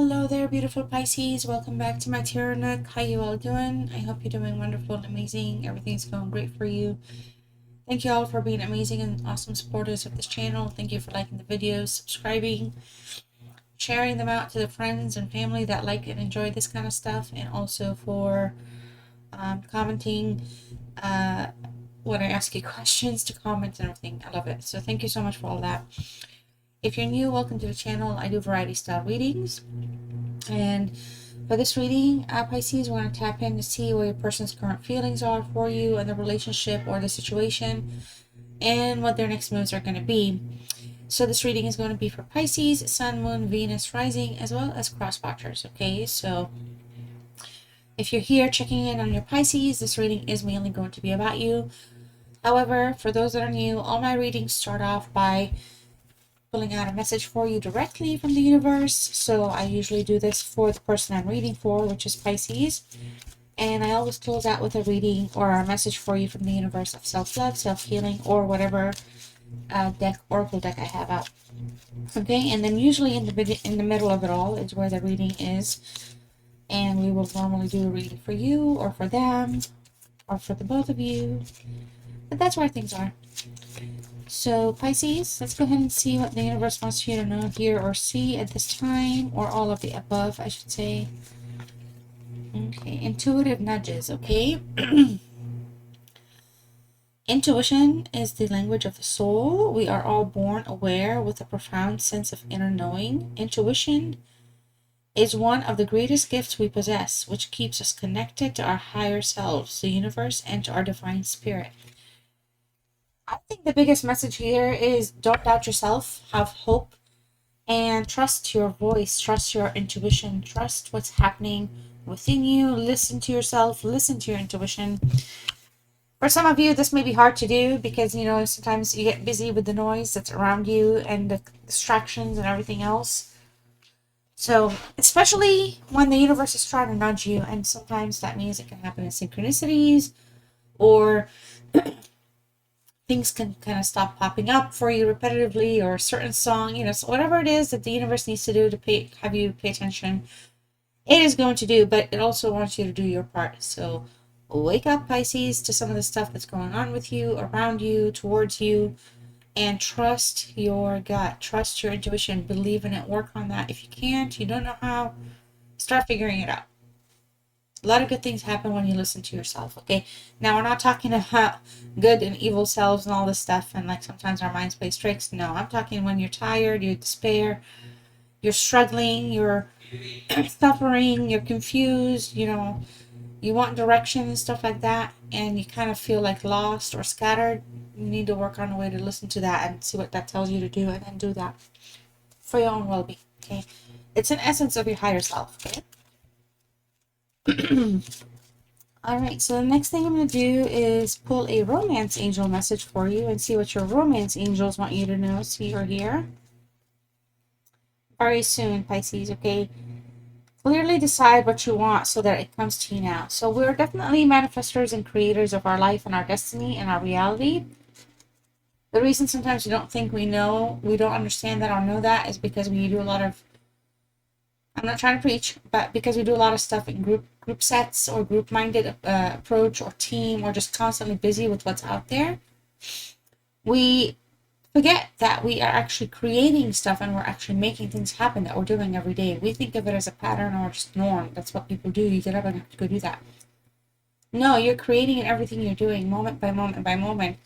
Hello there, beautiful Pisces. Welcome back to my tarot nook. How you all doing? I hope you're doing wonderful and amazing. Everything's going great for you. Thank you all for being amazing and awesome supporters of this channel. Thank you for liking the videos, subscribing, sharing them out to the friends and family that like and enjoy this kind of stuff, and also for commenting when I ask you questions to comment and everything. I love it. So thank you so much for all that. If you're new, welcome to the channel. I do variety style readings. And for this reading, Pisces, we're going to tap in to see where your person's current feelings are for you and the relationship or the situation and what their next moves are going to be. So this reading is going to be for Pisces, Sun, Moon, Venus, Rising, as well as cross-watchers, okay? So if you're here checking in on your Pisces, this reading is mainly going to be about you. However, for those that are new, all my readings start off by pulling out a message for you directly from the universe. So I usually do this for the person I'm reading for, which is Pisces. And I always close out with a reading or a message for you from the universe of self-love, self-healing, or whatever oracle deck I have out. Okay, and then usually in the middle of it all is where the reading is. And we will normally do a reading for you or for them or for the both of you. But that's where things are. So Pisces, let's go ahead and see what the universe wants you to know, hear, or see at this time, or all of the above, I should say. Okay, intuitive nudges, okay? Intuition is the language of the soul. We are all born aware with a profound sense of inner knowing. Intuition is one of the greatest gifts we possess, which keeps us connected to our higher selves, the universe, and to our divine spirit. I think the biggest message here is don't doubt yourself, have hope, and trust your voice, trust your intuition, trust what's happening within you, listen to yourself, listen to your intuition. For some of you, this may be hard to do because, you know, sometimes you get busy with the noise that's around you and the distractions and everything else. So, especially when the universe is trying to nudge you, and sometimes that means it can happen in synchronicities or things can kind of stop popping up for you repetitively, or a certain song, you know, so whatever it is that the universe needs to do to have you pay attention, it is going to do, but it also wants you to do your part. So wake up, Pisces, to some of the stuff that's going on with you, around you, towards you, and trust your gut, trust your intuition, believe in it, work on that. If you can't, you don't know how, start figuring it out. A lot of good things happen when you listen to yourself, okay? Now, we're not talking about good and evil selves and all this stuff, and like sometimes our minds play tricks. No, I'm talking when you're tired, you despair, you're struggling, you're suffering, you're confused, you know, you want direction and stuff like that, and you kind of feel like lost or scattered. You need to work on a way to listen to that and see what that tells you to do, and then do that for your own well-being, okay? It's an essence of your higher self, okay? Alright, so the next thing I'm going to do is pull a romance angel message for you and see what your romance angels want you to know, see, or hear. Very soon, Pisces, okay? Clearly decide what you want so that it comes to you now. So we're definitely manifestors and creators of our life and our destiny and our reality. The reason sometimes we don't think we know, we don't understand that or know that, is because we do a lot of, I'm not trying to preach, but because we do a lot of stuff in group sets or group-minded approach or team, or just constantly busy with what's out there, we forget that we are actually creating stuff and we're actually making things happen that we're doing every day. We think of it as a pattern or just norm. That's what people do. You get up and have to go do that. No, you're creating in everything you're doing, moment by moment by moment.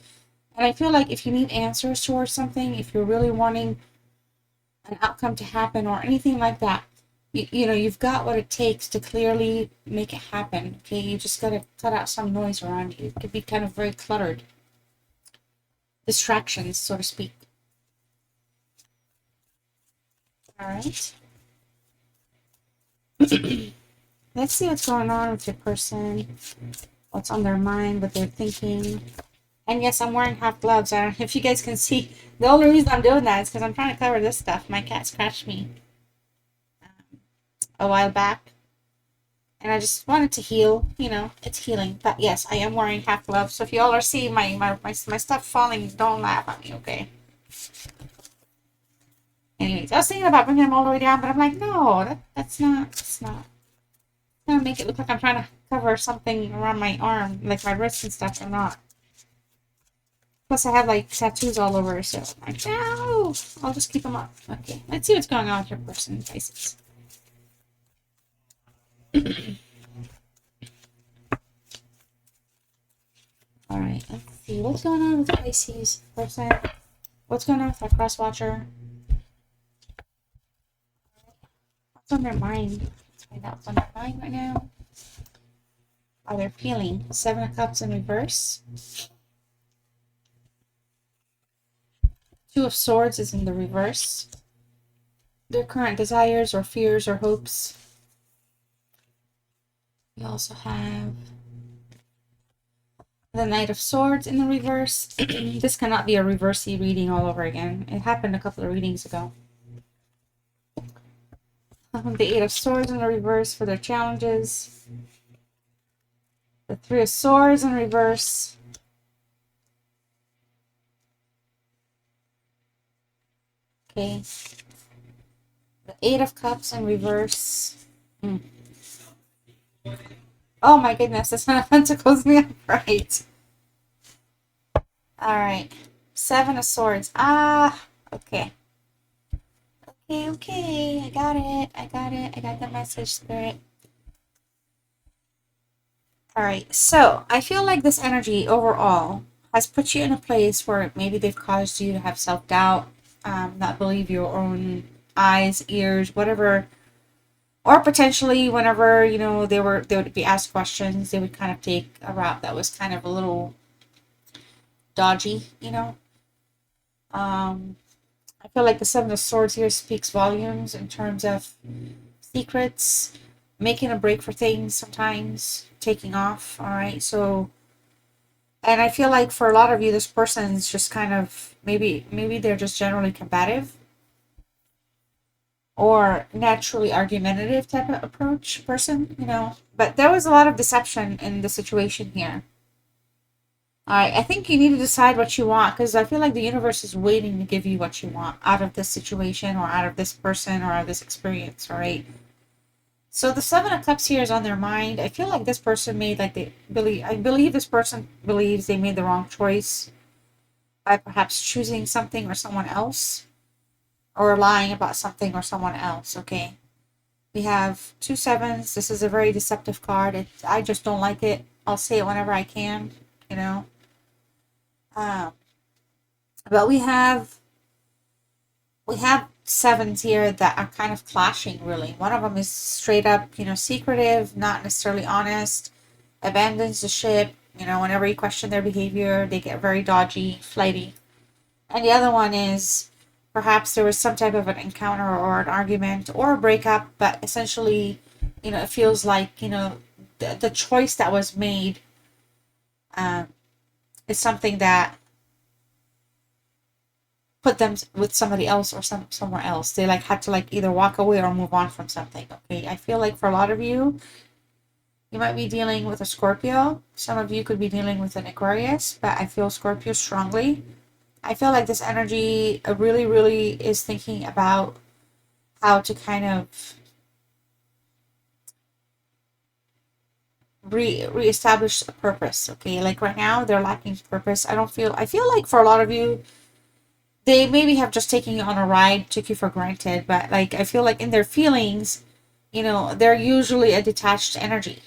And I feel like if you need answers towards something, if you're really wanting an outcome to happen or anything like that, you know, you've got what it takes to clearly make it happen, okay? You just got to cut out some noise around you. It could be kind of very cluttered. Distractions, so to speak. All right. Let's see what's going on with your person, what's on their mind, what they're thinking. And yes, I'm wearing half gloves. I don't know if you guys can see. The only reason I'm doing that is because I'm trying to cover this stuff. My cat scratched me a while back, and I just wanted to heal. You know, it's healing. But yes, I am wearing half gloves. So if you all are seeing my stuff falling, don't laugh at me, okay? Anyways, I was thinking about bringing them all the way down, but I'm like, no, that's not. It's not. It's gonna make it look like I'm trying to cover something around my arm, like my wrist and stuff. I'm not. Plus, I have like tattoos all over, so I'm like, no, I'll just keep them up. Okay, let's see what's going on with your person, Pisces. All right, let's see what's going on with the Pisces person. What's going on with our cross watcher? What's on their mind? Let's find out what's on their mind right now. How they're feeling. 7 of Cups in reverse. 2 of Swords is in the reverse. Their current desires or fears or hopes. We also have the Knight of Swords in the reverse. This cannot be a reversey reading all over again. It happened a couple of readings ago. The 8 of Swords in the reverse for their challenges. The 3 of Swords in reverse. Okay. The 8 of Cups in reverse. Oh my goodness, the 10 of Pentacles me right. Alright. 7 of Swords. Okay. Okay. I got it. I got the message, Spirit. Alright, so I feel like this energy overall has put you in a place where maybe they've caused you to have self-doubt, not believe your own eyes, ears, whatever. Or potentially whenever, you know, they would be asked questions, they would kind of take a route that was kind of a little dodgy, you know. I feel like the 7 of Swords here speaks volumes in terms of secrets, making a break for things sometimes, taking off, all right? So, and I feel like for a lot of you, this person's just kind of, maybe they're just generally combative or naturally argumentative type of approach person, you know. But there was a lot of deception in the situation here. I think you need to decide what you want, because I feel like the universe is waiting to give you what you want out of this situation or out of this person or out of this experience, all right? So the 7 of Cups here is on their mind. I feel like this person made, like, I believe this person believes they made the wrong choice by perhaps choosing something or someone else, or lying about something or someone else, okay? We have 2 sevens. This is a very deceptive card. I just don't like it. I'll say it whenever I can, you know. But we have sevens here that are kind of clashing, really. One of them is straight up, you know, secretive, not necessarily honest, abandons the ship, you know, whenever you question their behavior, they get very dodgy, flighty. And the other one is perhaps there was some type of an encounter or an argument or a breakup, but essentially, you know, it feels like, you know, the choice that was made is something that put them with somebody else or somewhere else. They like had to like either walk away or move on from something. Okay, I feel like for a lot of you, you might be dealing with a Scorpio. Some of you could be dealing with an Aquarius, but I feel Scorpio strongly. I feel like this energy really, really is thinking about how to kind of reestablish a purpose. Okay, like right now they're lacking purpose. I feel like for a lot of you, they maybe have just taken you on a ride, took you for granted, but like I feel like in their feelings, you know, they're usually a detached energy.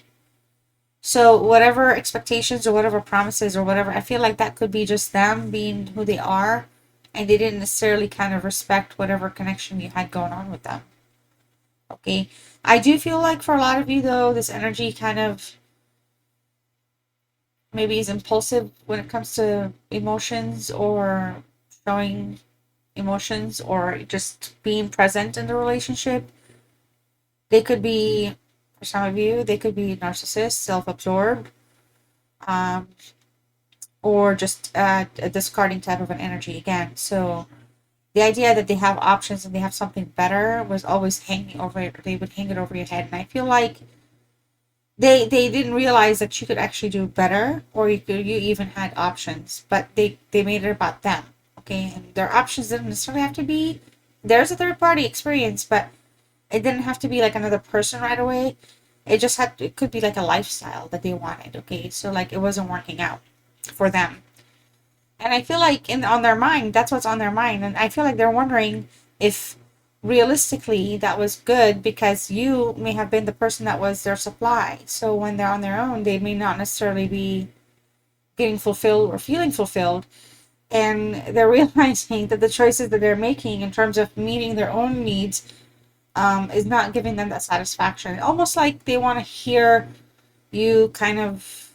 So whatever expectations or whatever promises or whatever, I feel like that could be just them being who they are, and they didn't necessarily kind of respect whatever connection you had going on with them. Okay, I do feel like for a lot of you though, this energy kind of maybe is impulsive when it comes to emotions or showing emotions or just being present in the relationship. They could be, for some of you, they could be narcissists, self-absorbed, or just a discarding type of an energy again. So the idea that they have options and they have something better was always hanging over, they would hang it over your head. And I feel like they didn't realize that you could actually do better, or you even had options, but they made it about them. Okay, and their options didn't necessarily have to be there's a third party experience, but it didn't have to be like another person right away. It could be like a lifestyle that they wanted. Okay, so like it wasn't working out for them. And I feel like on their mind, that's what's on their mind. And I feel like they're wondering if realistically that was good, because you may have been the person that was their supply. So when they're on their own, they may not necessarily be getting fulfilled or feeling fulfilled. And they're realizing that the choices that they're making in terms of meeting their own needs is not giving them that satisfaction. Almost like they want to hear you kind of,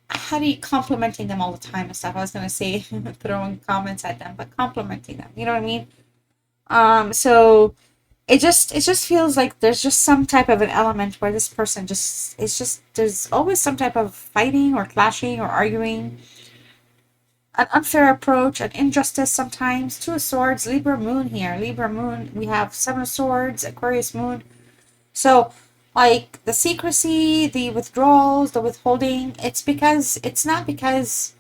how do you, complimenting them all the time and stuff. I was gonna say throwing comments at them, but complimenting them. You know what I mean? So it just feels like there's just some type of an element where this person just, it's just, there's always some type of fighting or clashing or arguing, an unfair approach, an injustice sometimes. Two of Swords, Libra Moon here. Libra Moon, we have Seven of Swords, Aquarius Moon. So, like, the secrecy, the withdrawals, the withholding, it's not because,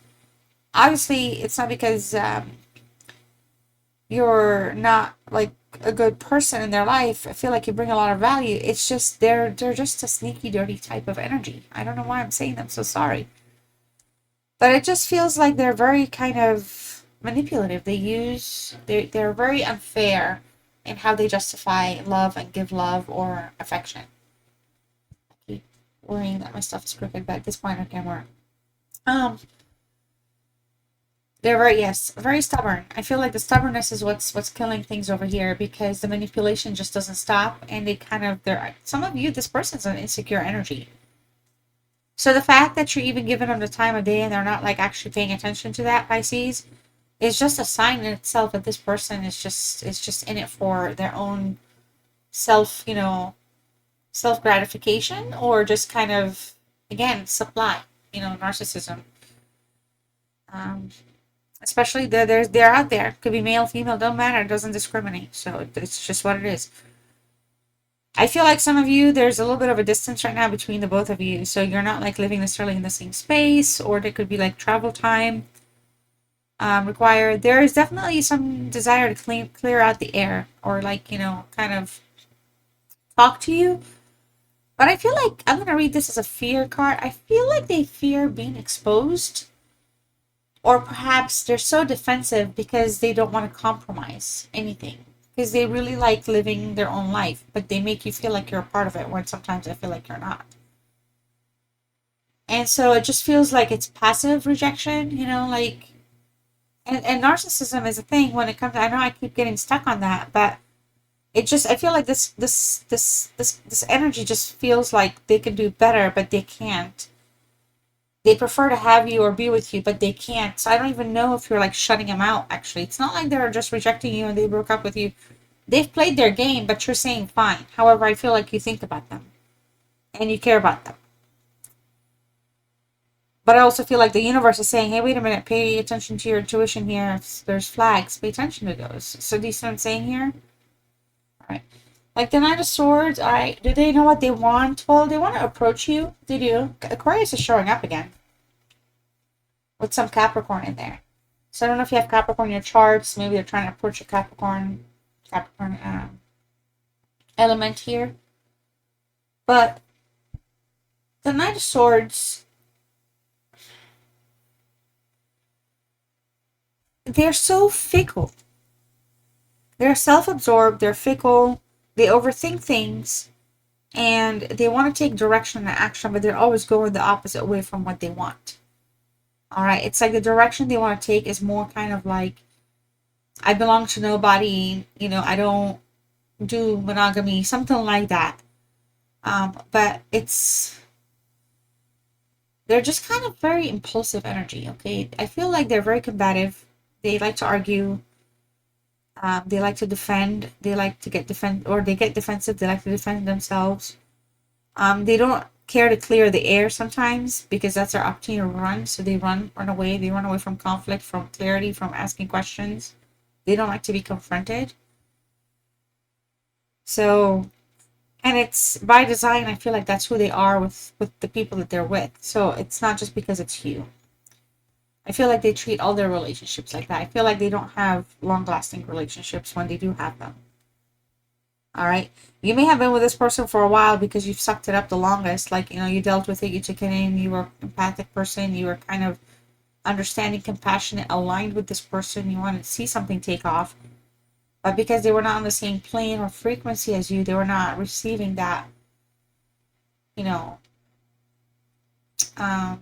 obviously, it's not because you're not, like, a good person in their life. I feel like you bring a lot of value. It's just, they're just a sneaky, dirty type of energy. I don't know why I'm saying that. I'm so sorry. But it just feels like they're very kind of manipulative. They're very unfair in how they justify love and give love or affection. I keep worrying that my stuff is crooked, but at this point I can work. They're very stubborn. I feel like the stubbornness is what's killing things over here, because the manipulation just doesn't stop, and some of you, this person's an insecure energy. So the fact that you're even giving them the time of day and they're not like actually paying attention to that, Pisces, is just a sign in itself that this person is just in it for their own self, self gratification, or just kind of, again, supply, narcissism. Especially they're out there. Could be male, female, don't matter. It doesn't discriminate. So it's just what it is. I feel like some of you, there's a little bit of a distance right now between the both of you. So you're not like living necessarily in the same space, or there could be like travel time required. There is definitely some desire to clear out the air, or like, kind of talk to you. But I feel like I'm going to read this as a fear card. I feel like they fear being exposed, or perhaps they're so defensive because they don't want to compromise anything. Because they really like living their own life, but they make you feel like you're a part of it, when sometimes I feel like you're not. And so it just feels like it's passive rejection, like, and narcissism is a thing when it comes to, I know I keep getting stuck on that, but I feel like this energy just feels like they can do better, but they can't. They prefer to have you or be with you, but they can't. So I don't even know if you're like shutting them out, actually. It's not like they're just rejecting you and they broke up with you. They've played their game, but you're saying fine. However, I feel like you think about them and you care about them. But I also feel like the universe is saying, hey, wait a minute, pay attention to your intuition here. If there's flags, pay attention to those. So do you see what I'm saying here? All right. Like the Knight of Swords, all right, do they know what they want? Well, they want to approach you. They do. Aquarius is showing up again with some Capricorn in there. So I don't know if you have Capricorn in your charts. Maybe they're trying to approach a Capricorn element here. But the Knight of Swords, they're so fickle. They're self-absorbed. They're fickle. They overthink things. And they want to take direction and action, but they're always going the opposite way from what they want. All right, it's like the direction they want to take is more kind of like, I belong to nobody, I don't do monogamy, something like that. But they're just kind of very impulsive energy, okay? I feel like they're very combative. They like to argue. They like to defend. They like to get defensive. They like to defend themselves. They don't care to clear the air sometimes, because that's their opportunity to run. So they run away. They run away from conflict, from clarity, from asking questions. They don't like to be confronted. So, and it's by design. I feel like that's who they are with the people that they're with. So it's not just because it's you. I feel like they treat all their relationships like that. I feel like they don't have long-lasting relationships when they do have them. All right. You may have been with this person for a while because you've sucked it up the longest. Like, you know, you dealt with it, you took it in, you were an empathic person, you were kind of understanding, compassionate, aligned with this person. You wanted to see something take off. But because they were not on the same plane or frequency as you, they were not receiving that, you know, I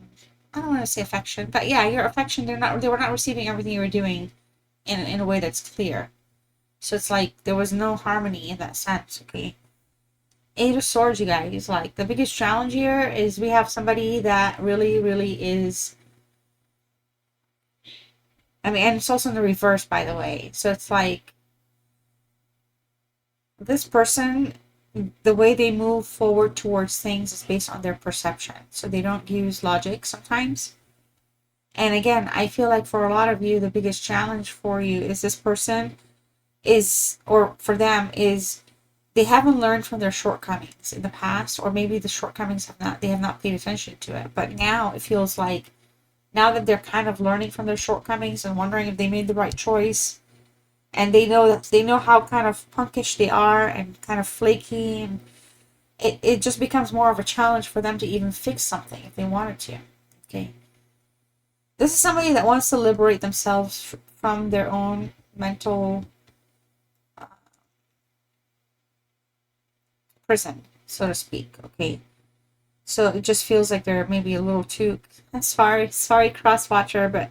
don't want to say affection, but yeah, your affection, they were not receiving everything you were doing in a way that's clear. So it's like there was no harmony in that sense, okay? Eight of Swords, you guys. Like, the biggest challenge here is we have somebody that really, really is... I mean, and it's also in the reverse, by the way. So it's like, this person, the way they move forward towards things is based on their perception. So they don't use logic sometimes. And again, I feel like for a lot of you, the biggest challenge for you is this person is, or for them is, they haven't learned from their shortcomings in the past, or maybe the shortcomings they have not paid attention to it. But now it feels like, now that they're kind of learning from their shortcomings and wondering if they made the right choice, and they know how kind of punkish they are and kind of flaky, and it just becomes more of a challenge for them to even fix something if they wanted to. Okay. This is somebody that wants to liberate themselves from their own mental prison, so to speak. Okay. So it just feels like they're maybe a little too... Sorry, cross watcher, but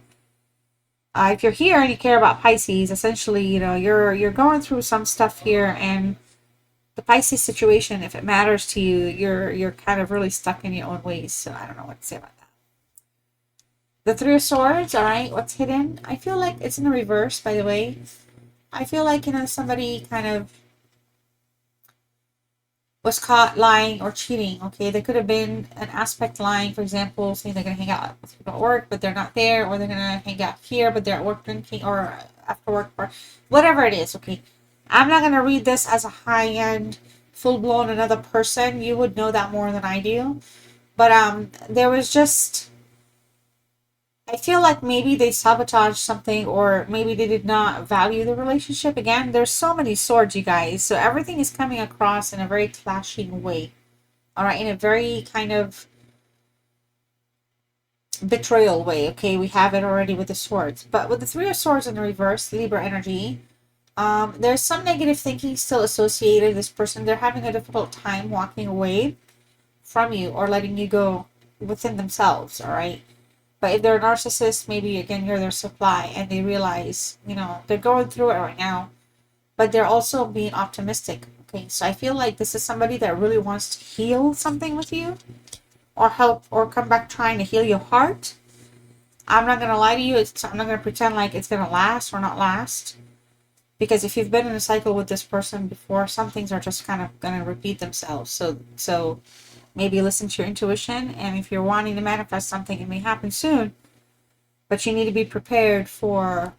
if you're here and you care about Pisces, essentially, you know, you're going through some stuff here, and the Pisces situation, if it matters to you, you're kind of really stuck in your own ways. So I don't know what to say about that. The Three of Swords, all right, what's hidden? I feel like it's in the reverse, by the way. I feel like, you know, somebody kind of was caught lying or cheating, okay? There could have been an aspect lying, for example, saying they're going to hang out with people at work, but they're not there, or they're going to hang out here, but they're at work drinking, or after work, or whatever it is, okay? I'm not going to read this as a high-end, full-blown another person. You would know that more than I do. But there was just... I feel like maybe they sabotaged something, or maybe they did not value the relationship. Again, there's so many swords, you guys. So everything is coming across in a very clashing way. All right, in a very kind of betrayal way. Okay, we have it already with the swords. But with the Three of Swords in the reverse, Libra energy, there's some negative thinking still associated with this person. They're having a difficult time walking away from you or letting you go within themselves, all right? But if they're a narcissist, maybe, again, you're their supply, and they realize, you know, they're going through it right now, but they're also being optimistic. Okay, so I feel like this is somebody that really wants to heal something with you, or help, or come back trying to heal your heart. I'm not going to lie to you. I'm not going to pretend like it's going to last or not last. Because if you've been in a cycle with this person before, some things are just kind of going to repeat themselves. So maybe listen to your intuition, and if you're wanting to manifest something, it may happen soon, but you need to be prepared for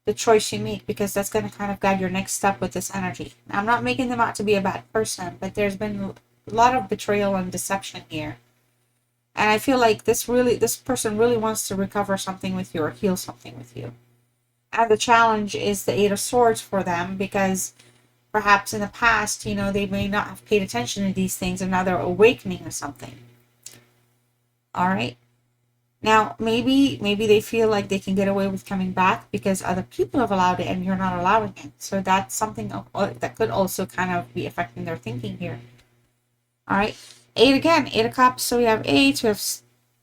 the choice you make, because that's going to kind of guide your next step with this energy. Now, I'm not making them out to be a bad person, but there's been a lot of betrayal and deception here. And I feel like this person really wants to recover something with you or heal something with you. And the challenge is the Eight of Swords for them, because perhaps in the past, you know, they may not have paid attention to these things, and now they're awakening to something. All right. Now, maybe they feel like they can get away with coming back because other people have allowed it and you're not allowing it. So that's something that could also kind of be affecting their thinking here. All right. Eight of Cups. So we have eights, we have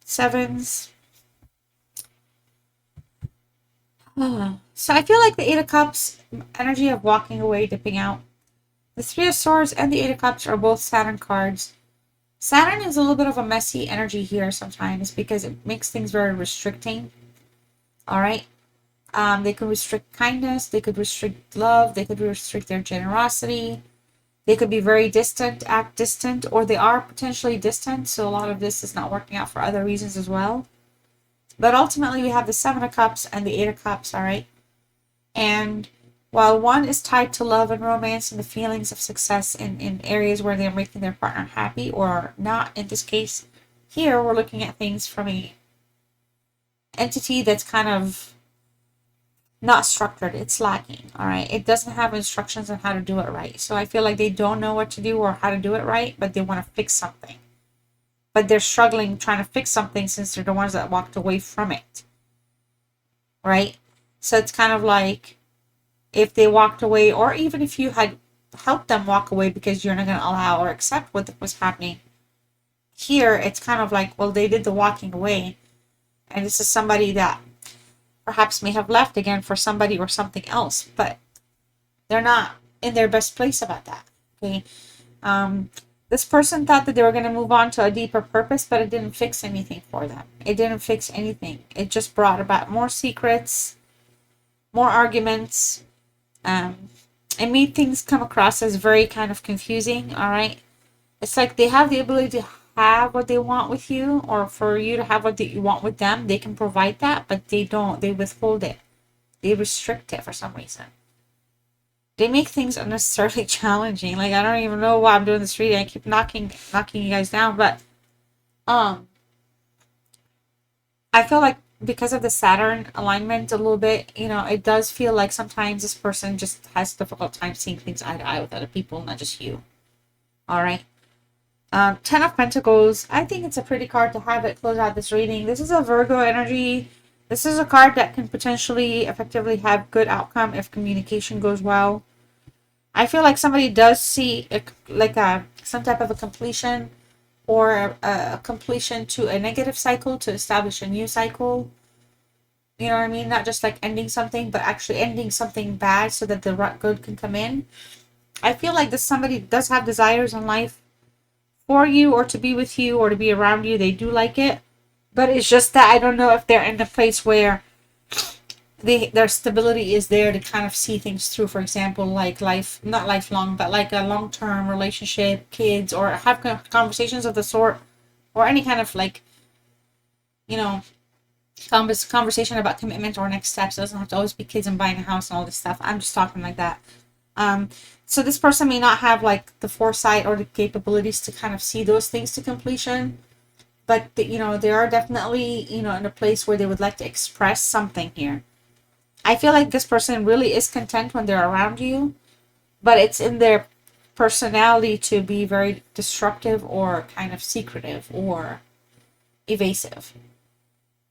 sevens. So I feel like the Eight of Cups, energy of walking away, dipping out. The Three of Swords and the Eight of Cups are both Saturn cards. Saturn is a little bit of a messy energy here sometimes because it makes things very restricting. All right. They could restrict kindness. They could restrict love. They could restrict their generosity. They could be very distant, act distant, or they are potentially distant. So a lot of this is not working out for other reasons as well. But ultimately, we have the Seven of Cups and the Eight of Cups, all right? And while one is tied to love and romance and the feelings of success in areas where they're making their partner happy or not, in this case, here we're looking at things from an entity that's kind of not structured. It's lacking, all right? It doesn't have instructions on how to do it right. So I feel like they don't know what to do or how to do it right, but they want to fix something. But they're struggling trying to fix something since they're the ones that walked away from it, right? So it's kind of like if they walked away, or even if you had helped them walk away because you're not going to allow or accept what was happening. Here, it's kind of like, well, they did the walking away, and this is somebody that perhaps may have left again for somebody or something else, but they're not in their best place about that. Okay. This person thought that they were going to move on to a deeper purpose, but it didn't fix anything for them. It didn't fix anything. It just brought about more secrets, more arguments. It made things come across as very kind of confusing. All right. It's like they have the ability to have what they want with you, or for you to have what you want with them. They can provide that, but they don't. They withhold it. They restrict it for some reason. They make things unnecessarily challenging. Like, I don't even know why I'm doing this reading. I keep knocking you guys down, but I feel like because of the Saturn alignment a little bit, you know, it does feel like sometimes this person just has a difficult time seeing things eye to eye with other people, not just you. All right. Ten of Pentacles. I think it's a pretty card to have it close out this reading. This is a Virgo energy. This is a card that can potentially effectively have good outcome if communication goes well. I feel like somebody does see some type of a completion, or a completion to a negative cycle to establish a new cycle. You know what I mean? Not just like ending something, but actually ending something bad so that the good can come in. I feel like this somebody does have desires in life for you, or to be with you, or to be around you. They do like it, but it's just that I don't know if they're in a place where their stability is there to kind of see things through. For example, like not lifelong, but like a long-term relationship, kids, or have conversations of the sort, or any kind of like, you know, conversation about commitment or next steps. It doesn't have to always be kids and buying a house and all this stuff. I'm just talking like that. So this person may not have like the foresight or the capabilities to kind of see those things to completion, but you know, they are definitely, you know, in a place where they would like to express something here. I feel like this person really is content when they're around you, but it's in their personality to be very destructive or kind of secretive or evasive.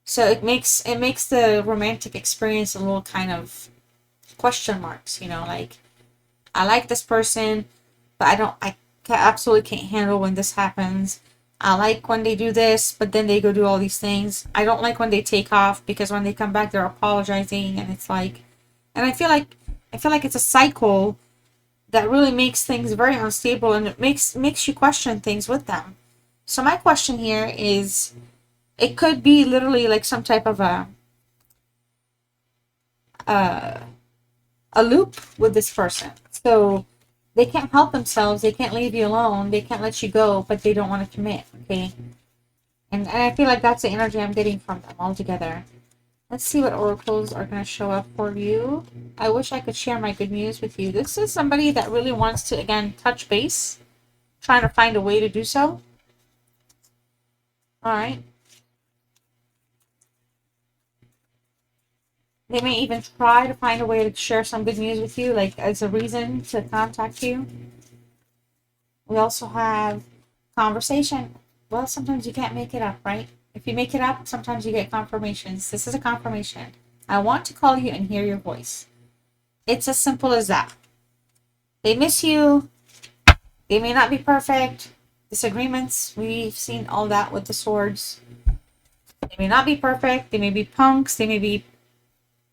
So it makes the romantic experience a little kind of question marks, you know, like, I like this person, but I absolutely can't handle when this happens. I like when they do this, but then they go do all these things. I don't like when they take off, because when they come back, they're apologizing, and it's like, and I feel like it's a cycle that really makes things very unstable, and it makes you question things with them. So my question here is, it could be literally like some type of a loop with this person. So they can't help themselves. They can't leave you alone. They can't let you go, but they don't want to commit. Okay. And I feel like that's the energy I'm getting from them altogether. Let's see what oracles are going to show up for you. I wish I could share my good news with you. This is somebody that really wants to, again, touch base. Trying to find a way to do so. Alright. They may even try to find a way to share some good news with you, like as a reason to contact you. We also have conversation. Well, sometimes you can't make it up, right? If you make it up, sometimes you get confirmations. This is a confirmation. I want to call you and hear your voice. It's as simple as that. They miss you. They may not be perfect. Disagreements. We've seen all that with the swords. They may not be perfect. They may be punks. They may be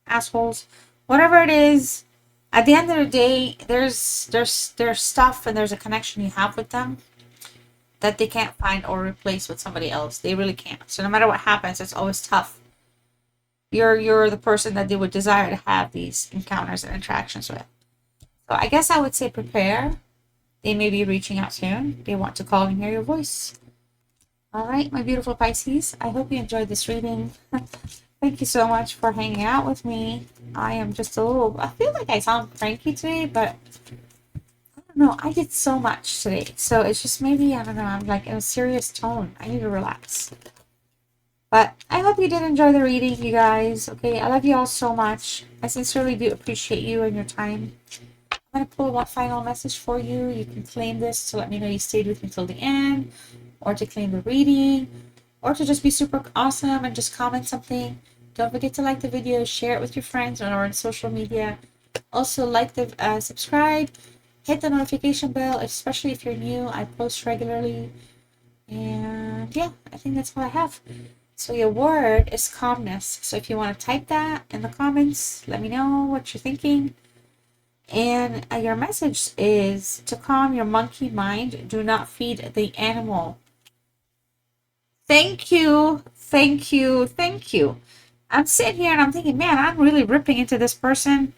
assholes. Whatever it is, at the end of the day, there's stuff and there's a connection you have with them that they can't find or replace with somebody else. They really can't. So no matter what happens, it's always tough. You're the person that they would desire to have these encounters and interactions with. So I guess I would say prepare. They may be reaching out soon. They want to call and hear your voice. All right, my beautiful Pisces. I hope you enjoyed this reading. Thank you so much for hanging out with me. I am just I feel like I sound cranky today, but I don't know. I did so much today. So it's just maybe, I don't know, I'm like in a serious tone. I need to relax. But I hope you did enjoy the reading, you guys. Okay, I love you all so much. I sincerely do appreciate you and your time. I'm going to pull one final message for you. You can claim this to let me know you stayed with me till the end, or to claim the reading, or to just be super awesome and just comment something. Don't forget to like the video, share it with your friends or on social media. Also, like the subscribe, hit the notification bell, especially if you're new. I post regularly. And yeah, I think that's all I have. So your word is calmness. So if you want to type that in the comments, let me know what you're thinking. And your message is to calm your monkey mind. Do not feed the animal. Thank you. Thank you. Thank you. I'm sitting here and I'm thinking, man, I'm really ripping into this person.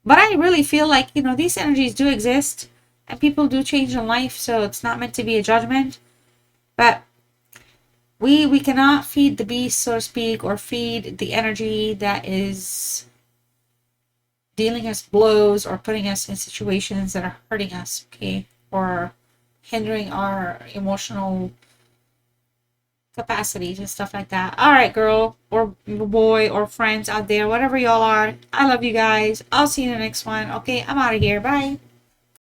But I really feel like, you know, these energies do exist. And people do change in life. So it's not meant to be a judgment. But we cannot feed the beast, so to speak, or feed the energy that is dealing us blows or putting us in situations that are hurting us, okay, or hindering our emotional capacities and stuff like that. All right, girl or boy or friends out there, whatever y'all are, I love you guys. I'll see you in the next one. Okay, I'm out of here. Bye.